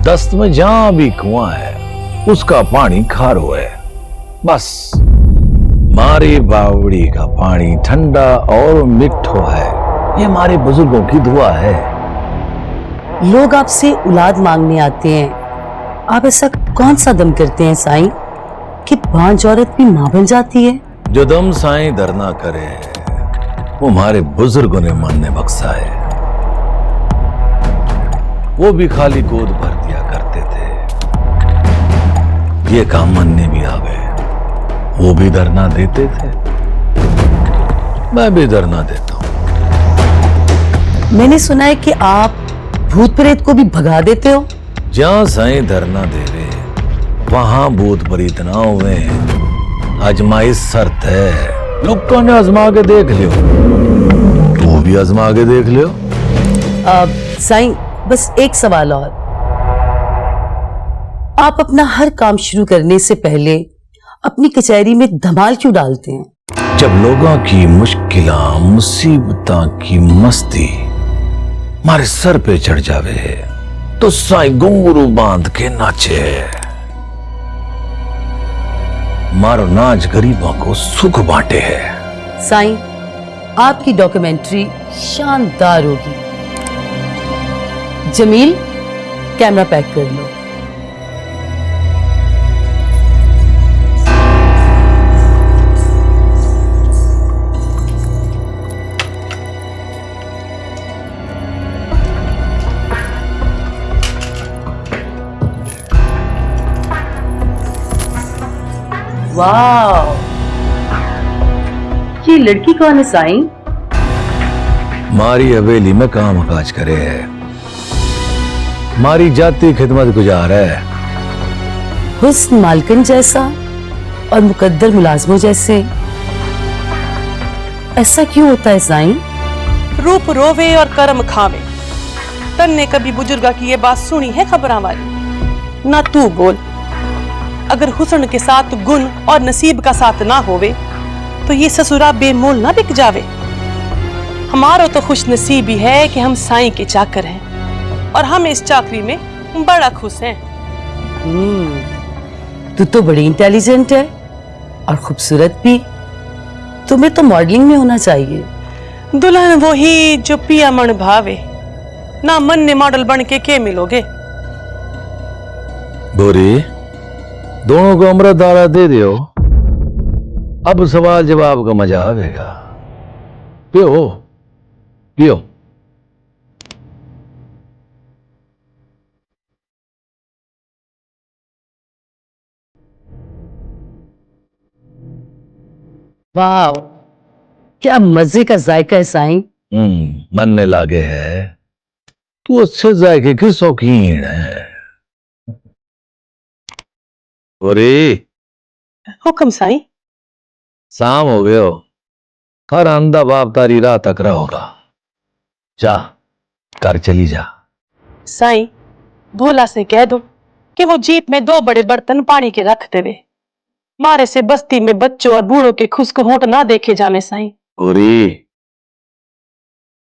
दस्त में जहां भी कुआं है उसका पानी खारो है। बस मारी बावड़ी का पानी ठंडा और मिठो है। ये हमारे बुजुर्गों की दुआ है। लोग आपसे औलाद मांगने आते हैं, आप ऐसा कौन सा दम करते हैं साईं कि बांझ औरत भी मां बन जाती है? जो दम साईं धरना करे वो हमारे बुजुर्गों ने मन ने बख्शा है। वो भी खाली गोद भर दिया करते थे। ये काम मन ने भी आवे, वो भी धरना देते थे, मैं भी धरना देता हूं। मैंने सुना है कि आप भूत प्रेत को भी भगा देते हो। जहां साईं धरना देवे वहां भूत प्रेत ना हुए। आजमाइश शर्त है। लोगों ने आजमा के देख लियो, तू भी आजमा के देख लियो। साईं बस एक सवाल और। आप अपना हर काम शुरू करने से पहले अपनी कचहरी में धमाल क्यों डालते हैं? जब लोगों की मुश्किलां मुसीबतां की मस्ती हमारे सर पे चढ़ जावे तो साईं घुंघरू बांध के नाचे। मारो नाच गरीबों को सुख बांटे है। साईं आपकी डॉक्यूमेंट्री शानदार होगी। जमील कैमरा पैक कर लो। वाह, ये लड़की कौन है साईं? मारी हवेली में काम काज करे है, मारी जाति खिदमत गुजार है। हुस्न मालकन जैसा और मुकद्दर मुलाजमों जैसे, ऐसा क्यों होता है साईं? रूप रोवे और कर्म खावे। तन ने कभी बुजुर्गा की ये बात सुनी है खबरां वाली? ना तू बोल। अगर हुस्न के साथ गुण और नसीब का साथ ना होवे तो ये ससुरा बेमोल ना बिक जावे। हमारा तो खुश नसीबी है कि हम साईं के चाकर हैं और हम इस चाकरी में बड़ा खुश हैं। तू तो बड़ी इंटेलिजेंट है और खूबसूरत भी। तुम्हें तो मॉडलिंग में होना चाहिए। दुल्हन वो ही जो पिया मन भावे, ना मन ने मॉडल बन के मिलोगे। बोरी दोनों को अमृतधारा दे दियो, अब सवाल जवाब का मजा आवेगा। पियो पियो। वाह, क्या मजे का जायका है साईं। मन ने लागे है। तू अच्छे जायके की शौकीन है। बोरी हुक्म साईं। शाम हो गयो, हर अंधा बाप तारी राह तक रहोगा। जा घर चली जा। साईं भोला से कह दो कि वो जीप में 2 बड़े बर्तन पानी के रख देवे। मारे से बस्ती में बच्चों और बूढ़ों के खुश्क होंठ ना देखे जावे साईं। गोरी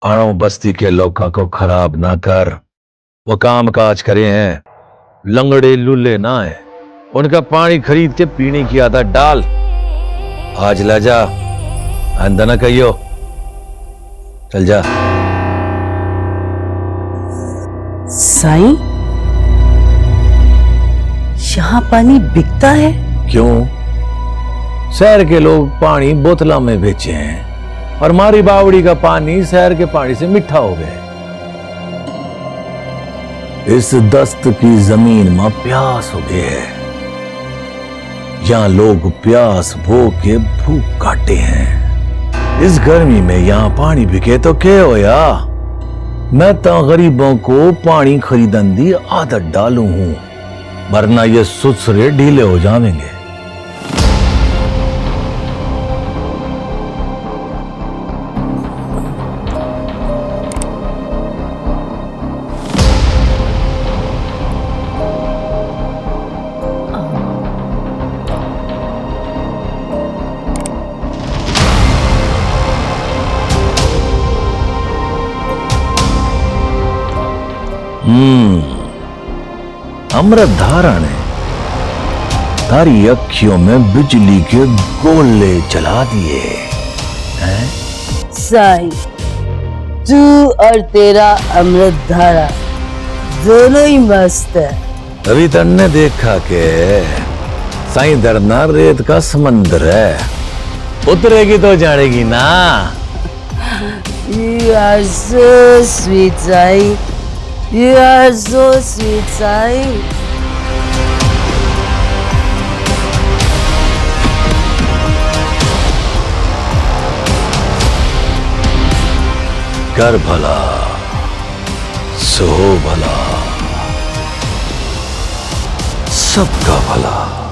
अणो बस्ती के लोगों को खराब ना कर। वो काम काज करे हैं, लंगड़े लुल्ले ना है। उनका पानी खरीद के पीने की आदत डाल। आज ला जा, आंदा ना कहियो। चल जा। साईं यहाँ पानी बिकता है? क्यों? शहर के लोग पानी बोतलों में बेचे हैं और मारी बावड़ी का पानी शहर के पानी से मीठा हो गया। इस दस्त की जमीन में प्यास हो गई है। यहाँ लोग प्यास भोग के भूख काटे हैं। इस गर्मी में यहाँ पानी बिके तो क्या होया? मैं तो गरीबों को पानी खरीदन दी आदत डालू हूं, वरना ये सुसरे ढीले हो जाएंगे। अमृत धारा ने तारी अखियों में बिजली के गोले चला दिए हैं। साईं, तू और तेरा अमृत धारा दोनों ही मस्त है। अभी तन्ने देखा के साईं दरना रेत का समंदर है, उतरेगी तो जानेगी ना। You are so sweet, Sai. You are so sweet, Sai. कर भला सो भला, सबका भला।